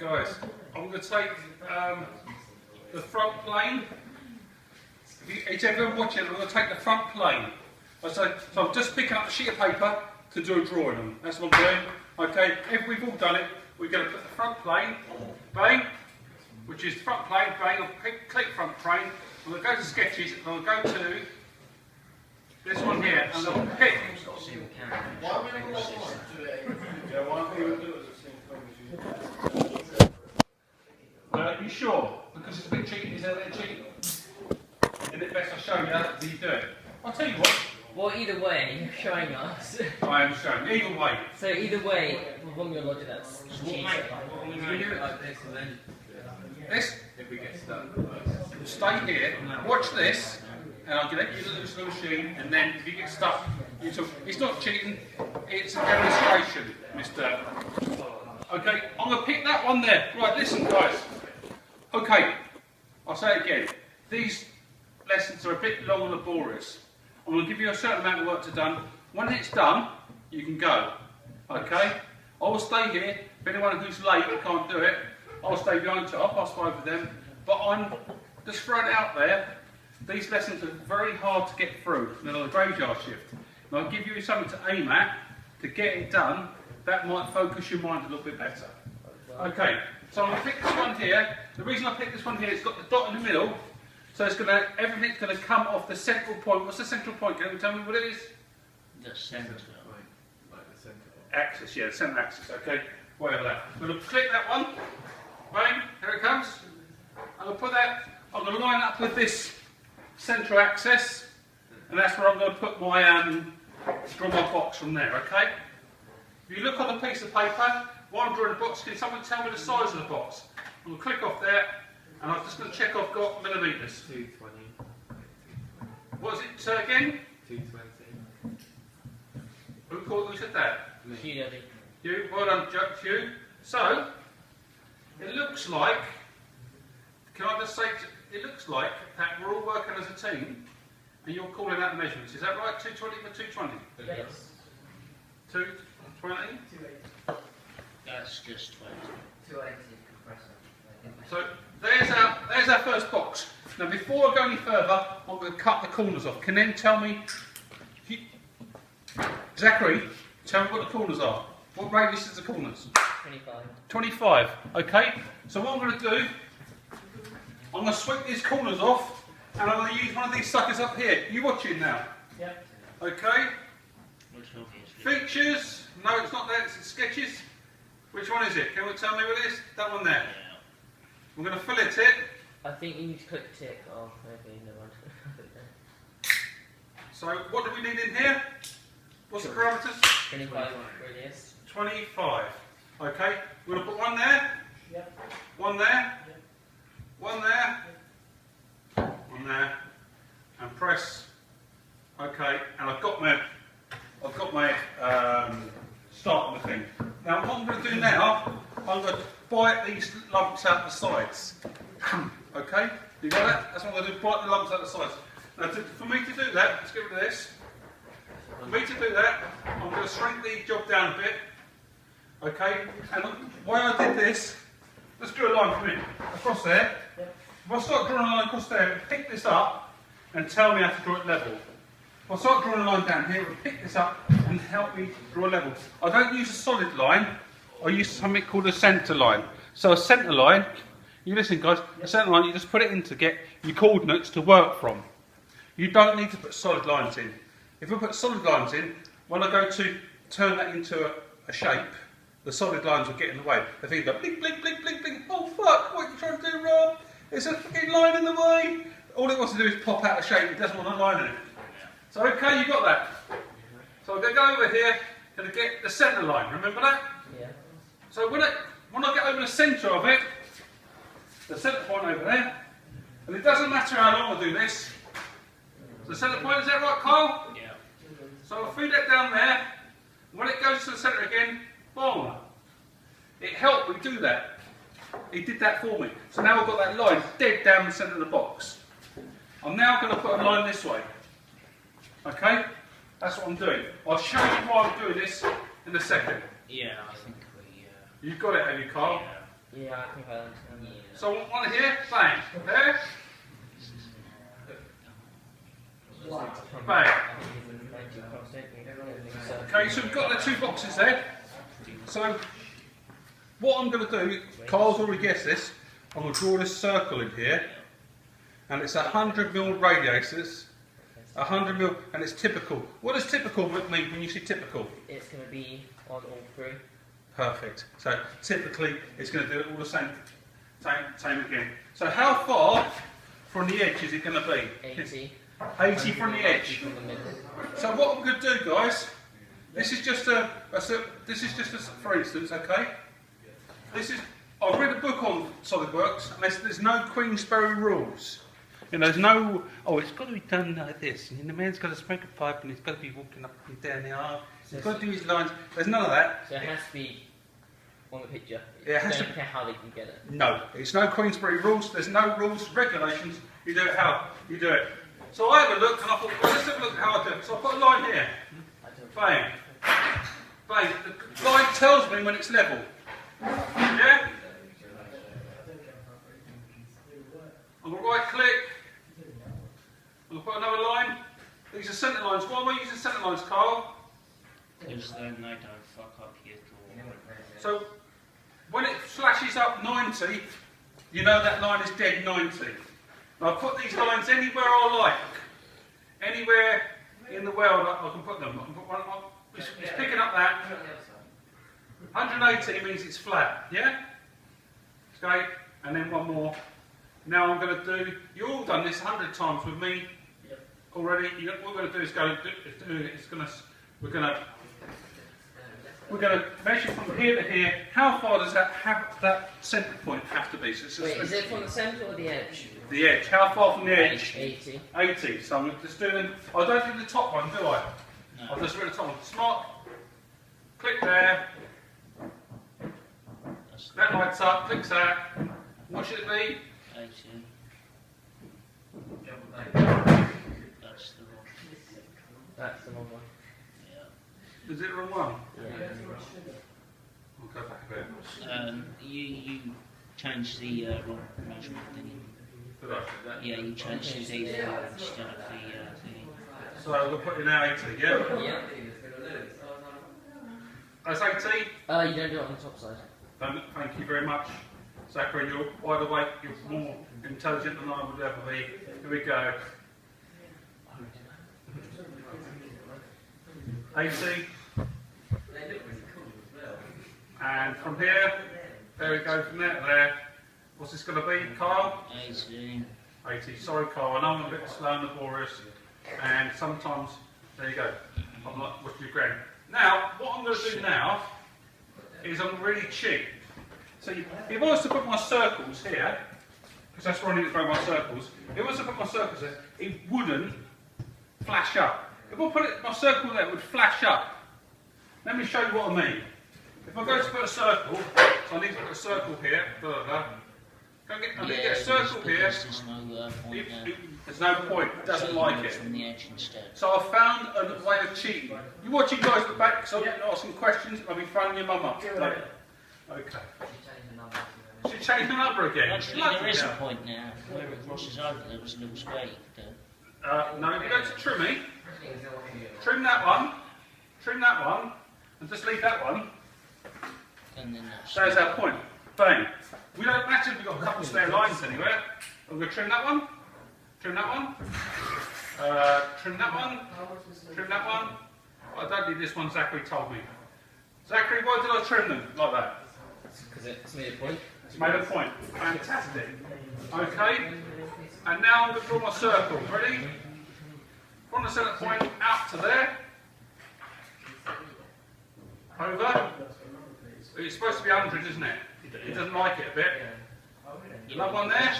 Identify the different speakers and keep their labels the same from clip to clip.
Speaker 1: Guys, I'm going to take the front plane. If everyone watching, I'm going to take the front plane. So I'm just picking up a sheet of paper to do a drawing on. That's what I'm doing. Okay, if we've all done it, we're going to put the front plane, bang, which is front plane, bang, I'll click front plane. I'm going to go to sketches, and I'll go to this one here, and I'll pick. Are you sure? Because it's a bit cheating, is that a bit cheating? Isn't it best I show you how you do it? I'll tell you what.
Speaker 2: Well, either way, you're showing us.
Speaker 1: I am showing. Either way.
Speaker 2: So either way, from your logic, that's cheating.
Speaker 3: We do it like this and then
Speaker 1: This,
Speaker 3: if we get stuck.
Speaker 1: stay here, watch this, and I'll get you to the machine, and then if you get stuck, it's not cheating, it's a demonstration, Mr. Okay, I'm going to pick that one there. Right, listen guys. Okay, I'll say it again. These lessons are a bit long and laborious. I'm going to give you a certain amount of work to done. When it's done, you can go. Okay? I will stay here. If anyone who's late and can't do it, I'll stay behind to I'll pass by with them. But I'm just throwing it out there. These lessons are very hard to get through. They're on a graveyard shift. And I'll give you something to aim at to get it done. That might focus your mind a little bit better. Okay, so I'm going to pick this one here. The reason I picked this one here, it's got the dot in the middle. So it's everything's going to come off the central point. What's the central point? Can you tell me what it is?
Speaker 2: The centre.
Speaker 3: Like the centre.
Speaker 1: Axis, yeah, the centre axis, okay. Whatever that. I'm going to click that one. Bang, here it comes. I'm going to put that, I'm going to line up with this central axis. And that's where I'm going to put my, draw my box from there, okay? If you look on the piece of paper, while I'm drawing the box, can someone tell me the size of the box? I'm going to click off there, and I'm just going to check I've got millimetres.
Speaker 3: 220.
Speaker 1: What is it again?
Speaker 3: 220.
Speaker 1: Who said that?
Speaker 2: You.
Speaker 1: You, well done, you. So, it looks like, can I just say, it looks like that we're all working as a team, and you're calling out the measurements. Is that right? 220 by 220?
Speaker 2: Yes.
Speaker 1: 220?
Speaker 2: That's just 20.
Speaker 4: 280 compressor.
Speaker 1: So there's our first box. Now before I go any further, I'm going to cut the corners off. Can then tell me, Zachary, tell me what the corners are. What radius is the corners?
Speaker 2: 25.
Speaker 1: 25. Okay. So what I'm going to do, I'm going to sweep these corners off, and I'm going to use one of these suckers up here. You watching now?
Speaker 2: Yep.
Speaker 1: Okay. Features. No, it's not there. It's in sketches. Which one is it? Can you tell me what it is? That one there. I'm going to fillet it.
Speaker 2: I think you need to click tick. Oh, okay, never mind.
Speaker 1: So what do we need in here? What's the parameters?
Speaker 2: 25 radius.
Speaker 1: 25. Okay. We're going to put one there.
Speaker 2: Yep.
Speaker 1: One there.
Speaker 2: Yep.
Speaker 1: One there. One there. And press. Okay. And I've got my start on the thing. Now what I'm going to do now, I'm going to bite these lumps out the sides. Okay? You got that? That's what I'm going to do, bite the lumps out the sides. Now for me to do that, let's get rid of this. For me to do that, I'm going to shrink the job down a bit. Okay? And the way I did this, let's draw a line from it across there.
Speaker 2: Yep.
Speaker 1: If I start drawing a line across there, pick this up and tell me how to draw it level. If I start drawing a line down here, it'll pick this up and help me draw a level. I don't use a solid line, I use something called a centre line. So a centre line, you listen guys, a centre line, you just put it in to get your coordinates to work from. You don't need to put solid lines in. If I put solid lines in, when I go to turn that into a shape, the solid lines will get in the way. The thing go blink, blink, blink, blink, blink, oh fuck, what are you trying to do, Rob? There's a fucking line in the way. All it wants to do is pop out a shape, it doesn't want a line in it. So okay, you got that. So I'm going to go over here and get the centre line, remember that?
Speaker 2: Yeah.
Speaker 1: So when I get over the centre of it, the centre point over there, and it doesn't matter how long I do this, the centre point, is that right, Kyle?
Speaker 2: Yeah.
Speaker 1: So I'll feed it down there, when it goes to the centre again, boom. It helped me do that. He did that for me. So now I've got that line dead down the centre of the box. I'm now going to put a line this way. Okay? That's what I'm doing. I'll show you why I'm doing this in a second.
Speaker 2: Yeah, I think we.
Speaker 1: You've got it, have you, Carl?
Speaker 2: Yeah. Yeah, I think I understand. Yeah.
Speaker 1: So one here, bang, there, bang. Okay, so we've got the two boxes there. So what I'm going to do, Carl's already guessed this, I'm going to draw this circle in here, and it's 100mm radiators, 100mm, and it's typical. What does typical mean when you say typical?
Speaker 2: It's going to be on all three.
Speaker 1: Perfect. So typically it's going to do it all the same again. So how far from the edge is it going to be?
Speaker 2: 80.
Speaker 1: 80 from the edge.
Speaker 2: From the middle.
Speaker 1: So what I'm going to do, guys, this is just a for instance, okay? I've read a book on SolidWorks, and there's no Queensberry rules. You know, there's no, oh, it's got to be done like this, and the man's got to smoke a pipe, and he's got to be walking up and down the aisle. He's got to do his lines. There's none of that.
Speaker 2: So it has to be on the picture.
Speaker 1: Yeah, it has
Speaker 2: Don't
Speaker 1: to-
Speaker 2: care how they can get it.
Speaker 1: No, it's no Queensberry rules. There's no rules, regulations. You do it how you do it. So I had a look, and I thought, well, let's have a look at how I do it. So I put a line here. Bang. Bang. The line tells me when it's level. Yeah? I'm going to right click. I'm going to put another line. These are centre lines. Why am I using centre lines, Carl?
Speaker 5: Because then they don't fuck up your draw.
Speaker 1: So when it flashes up 90, you know that line is dead 90. Now I put these lines anywhere I like. Anywhere in the world I can put them. I can put one up. It's picking up that. 180 means it's flat, yeah? Okay, and then one more. Now I'm going to do, you've all done this 100 times with me already. What we're going to do is we're going to measure from here to here. How far does that centre point have to be? So it's
Speaker 2: Wait, is it from the centre or the edge?
Speaker 1: the edge. How far from the edge?
Speaker 2: 80.
Speaker 1: 80. So I'm just doing, I don't do the top one, do I?
Speaker 5: No.
Speaker 1: I'll just do the top one. Smart. Click there.
Speaker 5: That's
Speaker 1: That lights up. Clicks that. What should it be?
Speaker 5: 80. That's the wrong.
Speaker 2: That's the wrong one.
Speaker 5: Yeah.
Speaker 1: Is it the wrong one?
Speaker 2: Yeah.
Speaker 1: I'll go back a bit.
Speaker 5: You changed the wrong measurement, didn't you?
Speaker 1: Did I?
Speaker 5: Yeah, you changed the Z instead of the thing.
Speaker 1: So we'll put in now 80, yeah?
Speaker 2: Yeah.
Speaker 1: That's 80.
Speaker 2: You don't do it on the top side.
Speaker 1: Thank you very much, Zachary. You're, by the way, you're more intelligent than I would ever be. Here we go. 80. And from here, there we go, from there to there. What's this going to be, Carl?
Speaker 5: 80.
Speaker 1: 80. Sorry, Carl, I know I'm a bit slow and laborious, and sometimes, there you go, I'm like, what's your grand? Now, what I'm going to do now is I'm really cheap. So if I was to put my circles here, because that's where I need to grow my circles, if I was to put my circles there, it wouldn't flash up. If I put my circle there, it would flash up. Let me show you what I mean. If I go to put a circle, so I need to put a circle here, I need to get a circle here.
Speaker 5: There's no point there.
Speaker 1: There's no point, it doesn't like it.
Speaker 5: From the edge instead.
Speaker 1: So I found a way of cheating. You watch you guys look back, so I'm asking questions, I'll be phoning your mum up. Later. Okay. Should change the number again.
Speaker 5: Actually, there is a point now. Where it crosses over, there was a little square you could do.
Speaker 1: No, if you go to trimming, trim that one, and just leave that one.
Speaker 5: And then that's.
Speaker 1: There's our point. Bang. We don't matter if we've got a couple of spare lines anywhere. I'm going to trim that one. Trim that one. Trim that one. Trim that one. I don't need this one, Zachary told me. Zachary, why did I trim them like that?
Speaker 2: Because it's made a point.
Speaker 1: It's made a point. Fantastic. Okay. And now I'm going to draw my circle. Ready? From the centre point out to there. Over. It's supposed to be 100, isn't it? It doesn't like it a bit. Another one there.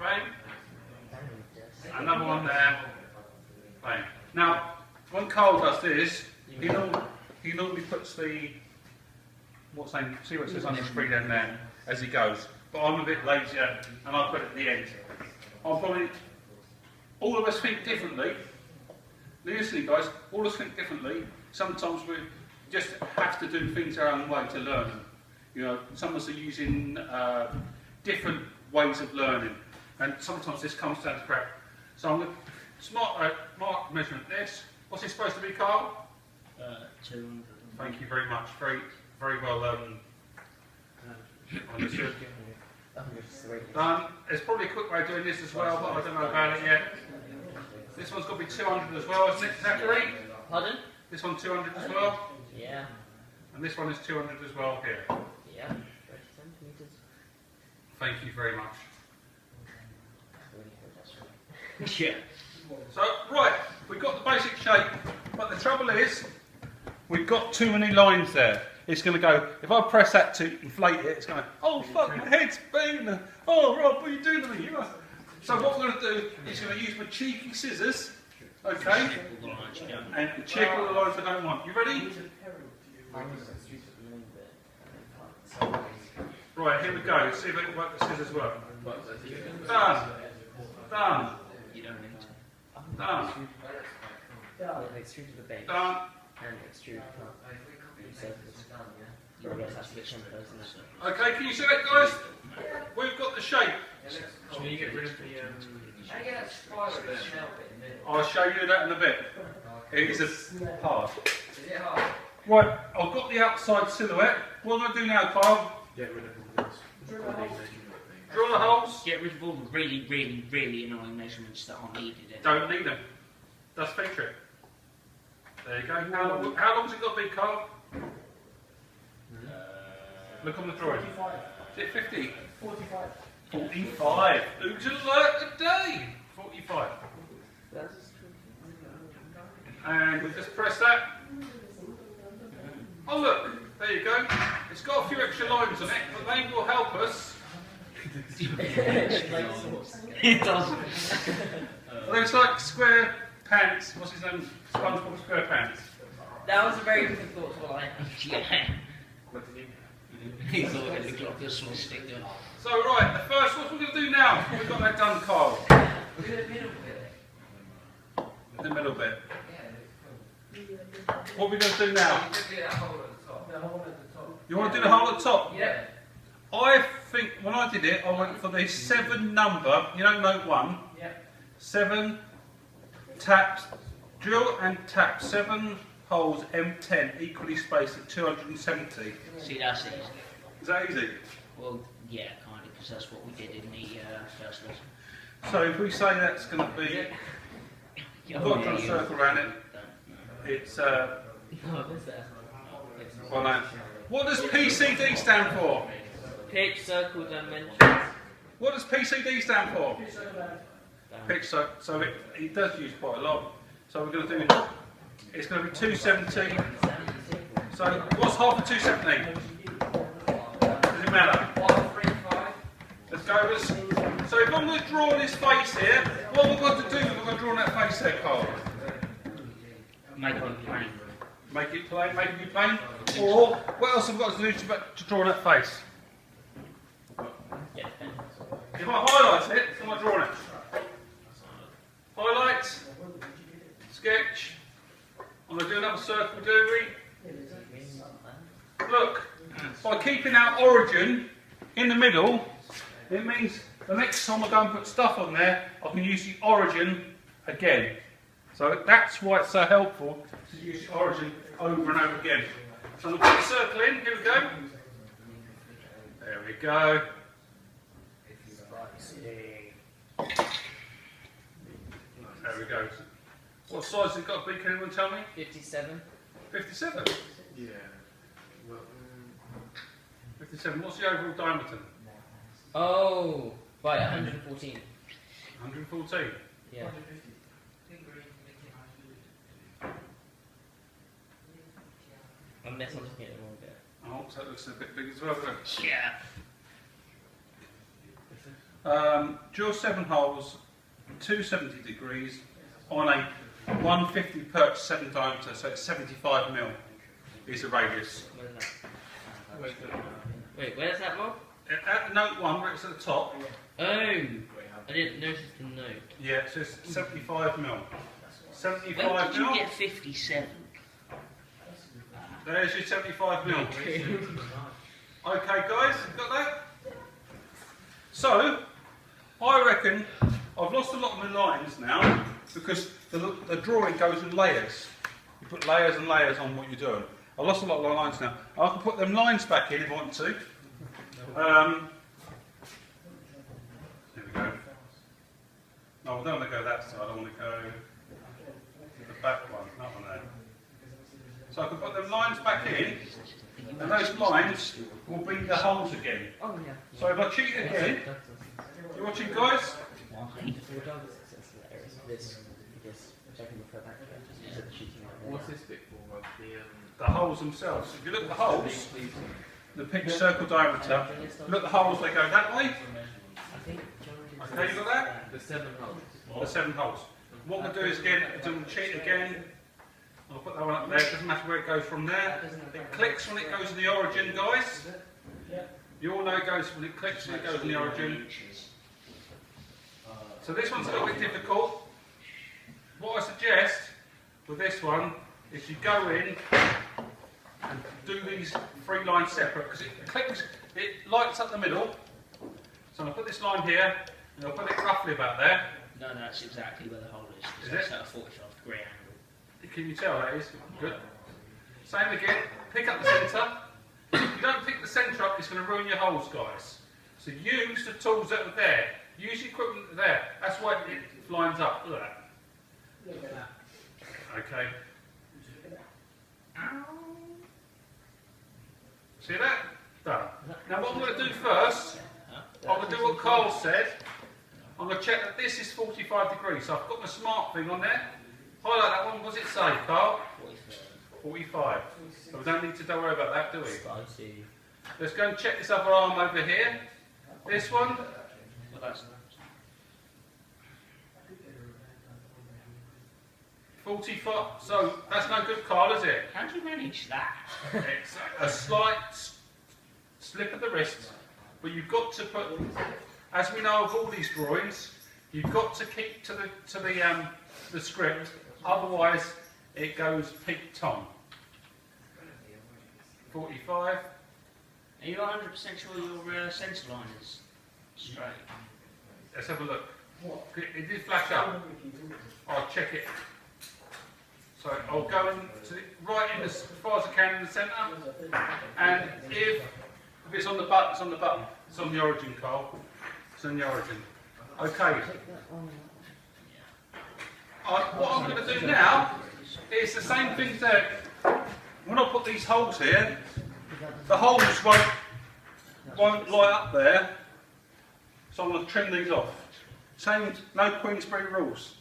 Speaker 1: Bang. Another one there. Bang. Now, when Carl does this, he normally puts the, what's name, see what it says on the screen down there, as he goes. But I'm a bit lazier, and I put it at the end. I'm probably, all of us think differently. Listen, guys, all of us think differently. Sometimes just have to do things their own way to learn them. You know, some of us are using different ways of learning, and sometimes this comes down to crap. So I'm going to mark measurement this. What's it supposed to be, Carl?
Speaker 5: 200.
Speaker 1: Thank you very much. Very, very well understood. Done. There's probably a quick way of doing this as well, but I don't know about it yet. This one's got to be 200 as well, isn't it, Zachary?
Speaker 2: Pardon?
Speaker 1: This one's 200 as well,
Speaker 2: Yeah.
Speaker 1: and this one is 200 as well here.
Speaker 2: Yeah. 30 centimetres.
Speaker 1: Thank you very much.
Speaker 5: Yeah.
Speaker 1: So, right, we've got the basic shape, but the trouble is, we've got too many lines there. It's going to go, if I press that to inflate it, it's going to, oh fuck, my head's spinning. Oh Rob, what are you doing to me? You must... So what we're going to do is going to use my cheeky scissors, okay,
Speaker 5: All the lines you don't.
Speaker 1: and check all the lines I don't want. You ready? Right, here we go. See if it works, the scissors work. Done. Done.
Speaker 5: You don't need to.
Speaker 1: Done.
Speaker 2: Extrude to the base
Speaker 1: Done.
Speaker 2: and extrude the surface. You will have to get some of those in there.
Speaker 1: Okay, can you see that, guys? We've got the shape.
Speaker 3: So when you get rid of the
Speaker 4: I get that spiral smell bit in the middle.
Speaker 1: I'll show you that in a bit. It is a hard.
Speaker 4: Is it hard?
Speaker 1: Right, I've got the outside silhouette. What am I going to do now, Kyle?
Speaker 3: get rid of all this.
Speaker 1: Drill the holes.
Speaker 5: Get rid of all the really, really, really annoying measurements that aren't needed.
Speaker 1: Don't need them. That's feature it. There you go. How long's it got to be, Kyle? Look on the drawing. Is it 50? 45. 45. Who'd alert today? 45. And we just press that. Oh look, there you go. It's got a few extra lines on it, but they will help us.
Speaker 5: It does.
Speaker 1: Looks like Square Pants. What's his name? SpongeBob SquarePants.
Speaker 2: That was a very different thought to what I had.
Speaker 5: Yeah. He thought it looked like a swastika.
Speaker 1: So right, the first, what we're going to do now? We've got that done, Carl.
Speaker 4: Look at the middle bit.
Speaker 1: The middle bit.
Speaker 4: Yeah.
Speaker 1: What are we going to do now?
Speaker 4: You just do that hole at the top. The hole at the top.
Speaker 1: You want to do the hole at the top?
Speaker 4: Yeah.
Speaker 1: I think when I did it, I went for the 7 number. You know, note 1.
Speaker 4: Yeah.
Speaker 1: 7 taps, drill and tap 7 holes M10 equally spaced at 270.
Speaker 5: See, that's easy.
Speaker 1: Is that easy?
Speaker 5: Well, yeah, kind of, because that's what we did in the first lesson.
Speaker 1: So if we say that's going to be, I've got to draw a circle around it. It's
Speaker 2: No, what's that?
Speaker 1: well, no. What does PCD stand for?
Speaker 2: Pitch, circle, dimensions.
Speaker 1: What does PCD stand for? Pitch, so it does use quite a lot. So we're going to do, it's going to be 270. So what's half of 270? Does it matter?
Speaker 4: 135.
Speaker 1: Let's go with this. So if I'm going to draw this face here, what we've got to do is we're going to draw that face there, Carl.
Speaker 5: Make it plain.
Speaker 1: Make it plain, make it plain. Or what else have I got to do to draw that face?
Speaker 2: Yeah.
Speaker 1: If I highlight it, am I drawing it? Highlight, sketch. I'm going to do another circle, do we? Look, by keeping our origin in the middle, it means the next time I go and put stuff on there, I can use the origin again. So that's why it's so helpful to use the origin over and over again. So I'm going to put the circle in, here we go. There we go. There we go. What size has it got to be? Can anyone tell me?
Speaker 2: 57.
Speaker 1: 57.
Speaker 3: Yeah. Well,
Speaker 1: 57. What's the overall diameter?
Speaker 2: Oh, right, 114.
Speaker 1: 114.
Speaker 2: Yeah. Unless I'm looking at the wrong bit.
Speaker 1: Oh, so that looks a bit big as well, doesn't it?
Speaker 5: Yeah.
Speaker 1: Drill 7 holes, 270 degrees on a 150 perch 7 diameter, so it's 75 mil is the radius.
Speaker 2: Where's that? Wait, where's that, Rob?
Speaker 1: At note 1, where it's at the top,
Speaker 2: Oh, I didn't notice the note.
Speaker 1: yeah, it says 75 mil.
Speaker 5: Where
Speaker 1: 75
Speaker 5: did you
Speaker 1: mil?
Speaker 5: get 57?
Speaker 1: There's your 75mm. Okay, guys, got that? So, I reckon I've lost a lot of my lines now because the drawing goes in layers. You put layers and layers on what you're doing. I've lost a lot of my lines now. I can put them lines back in if I want to. There we go. No, I don't want to go that side. I want to go the back one, that one there. So I can put them lines back in, and those lines will be the holes again.
Speaker 2: Oh, yeah.
Speaker 1: So if I cheat again, you watching, guys?
Speaker 3: What's this bit for?
Speaker 1: The holes themselves. If you look at the holes, the pitch circle diameter, look at the holes, they go that way. Okay, you got that?
Speaker 3: The 7 holes.
Speaker 1: The 7 holes. What we'll do is again, do cheat again. I'll put that one up there, it doesn't matter where it goes from there. It clicks when it goes in the origin, guys. You all know it goes when it clicks when it goes in the origin. So this one's a little bit difficult. What I suggest with this one is you go in and do these 3 lines separate because it clicks, it lights up the middle. So I'll put this line here and I'll put it roughly about there.
Speaker 5: No, that's exactly where the hole is.
Speaker 1: Is
Speaker 5: That's
Speaker 1: it?
Speaker 5: at a 45-degree angle.
Speaker 1: Can you tell that is? Good. Same again, pick up the centre. If you don't pick the centre up, it's going to ruin your holes, guys. So use the tools that are there. Use the equipment that are there. That's why it lines up. Look at that. Okay. See that? Done. Now what I'm going to do first, I'm going to do what Carl said. I'm going to check that this is 45 degrees. So I've got my smart thing on there. Highlight that one. What does it say, Carl? 45. So we don't need to worry about that, do we? Let's go and check this other arm over here. This one.
Speaker 5: Well, that's
Speaker 1: 45. So that's no good, Carl, is it?
Speaker 5: how do you manage that?
Speaker 1: It's a slight slip of the wrist, but you've got to put, as we know of all these drawings, you've got to keep to the script. Otherwise, it goes peak tom. 45.
Speaker 5: Are you 100% sure your centre line is straight?
Speaker 1: Let's have a look. It did flash up. I'll check it. So I'll go right in as far as I can in the centre. And if it's on the button, it's on the button. It's on the origin, Carl. It's on the origin. Okay. What I'm going to do now is the same thing there. When I put these holes here, the holes won't light up there. So I'm going to trim these off. Same, no Queensberry rules.